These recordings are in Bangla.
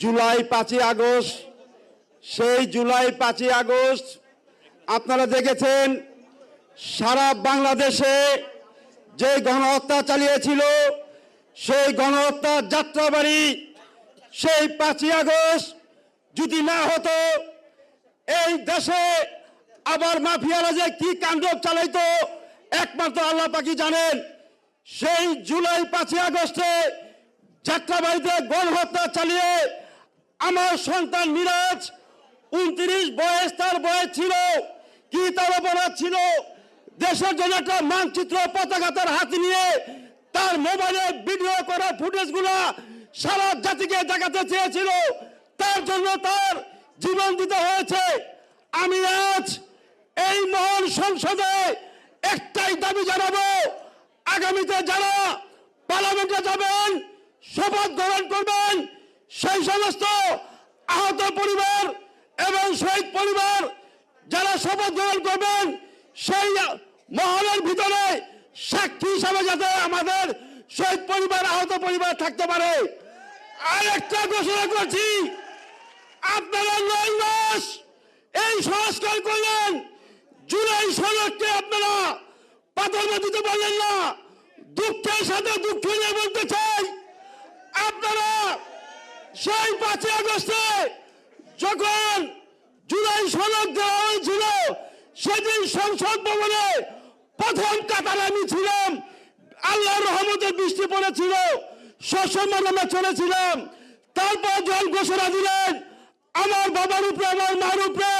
জুলাই 5ই আগস্ট, সেই জুলাই 5ই আগস্ট আপনারা দেখেছেন সারা বাংলাদেশে যে গণহত্যা চালিয়েছিল, সেই গণহত্যার যাত্রাবাড়ি সেই 5ই আগস্ট যদি না হতো, এই দেশে আবার মাফিয়ারা যে কি কাণ্ড চালাইতো একমাত্র আল্লাহ পাকই জানেন। সেই জুলাই 5ই আগস্টে যাত্রাবাড়িতে গণহত্যা চালিয়ে আমার সন্তান মিরাজ 29 বয়স, তার বয়স ছিল কি, তার অপরাধ ছিল দেশের জন্য একটা মানচিত্র পতাকা তার হাতে নিয়ে তার মোবাইলে ভিডিও করা ফুটেজগুলো সারা জাতিকে দেখাতে চেয়েছিল, তার জন্য তার জীবন দিতে হয়েছে। আমি আজ এই মহান সংসদে একটাই দাবি জানাবো, আগামীতে যারা পার্লামেন্টে যাবেন, শপথ গ্রহণ করবেন, সেই সমস্ত আহত পরিবার এবং শহীদ পরিবার যারা শপথ গ্রহণ করবেন, সেই মহলের ভিতরে সাক্ষী হিসাবে যাতে আমাদের শহীদ পরিবার, আহত পরিবার থাকতে পারে। আরেকটা ঘোষণা করছি, আপনারা 9 মাস এই সংস্কার করলেন, জুলাই সনদকে আপনারা প্রাধান্য দিতে পারলেন না। দুঃখের সাথে দুঃখ নিয়ে বলতে চাই, আপনারা সেই 5ই আগস্টে যখন জুলাই সনদ দেওয়া হয়েছিল, সেদিন সংসদ ভবনে প্রথম কাতারে আমি ছিলাম, আল্লাহর রহমতের বৃষ্টি পড়েছিল, সসম্মান আমরা চলেছিলাম। তারপর যখন ঘোষণা দিলেন আমার বাবার উপরে, আমার মার উপরে,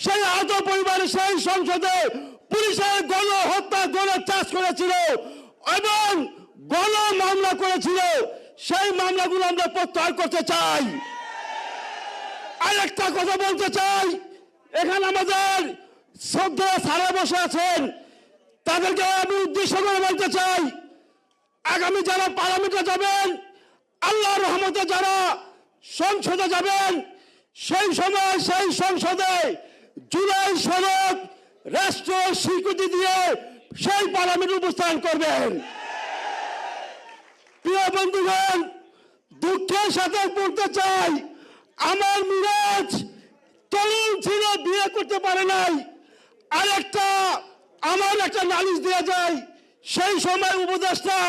সেই আহত পরিবারে সেই সংসদে পুলিশের গণহত্যা, গণচাষ করেছিল এবং গণ মামলা করেছিল, সেই মামলাগুলো আমরা প্রত্যাহার করতে চাই। আরেকটা কথা বলতে চাই, এখানে আমাদের শ্রদ্ধা সারা বসে আছেন, তাদেরকে আমি উদ্দেশ্য করে বলতে চাই, আগামী যারা পার্লামেন্টে যাবেন, আল্লাহর রহমতে যারা সংসদে যাবেন, সেই সময় সেই সংসদে জুলাই সনদ রাষ্ট্র স্বীকৃতি দিয়ে সেই পার্লামেন্ট উপস্থাপন করবেন। প্রিয় বন্ধুগণ, দুঃখের সাথে বলতে চাই, আমার মিরাজ তরুণ ছিল, বিয়ে করতে পারে নাই। আরেকটা আমার একটা নালিশ দেওয়া যায়, সেই সময় উপদেষ্টা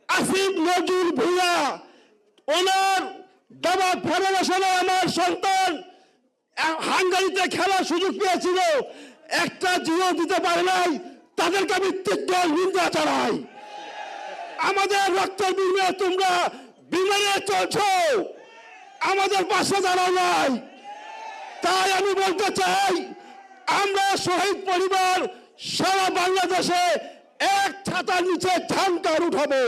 আসিফ নজরুল ভূঁইয়া, ওনার দাবা ফেডারেশনে আমার সন্তান হাঙ্গারিতে খেলার সুযোগ পেয়েছিল, একটা জিও দিতে পারে নাই, তাদেরকে আমি তীব্র নিন্দা জানাই। আমাদের রক্তের বিনিময়ে তোমরা বিমানে চলছো, আমাদের পাশে দাঁড়াও নাই। তাই আমি বলতে চাই, আমরা শহীদ পরিবার সারা বাংলাদেশে এক ছাতার নিচে ঝান্ডা উঠাবো।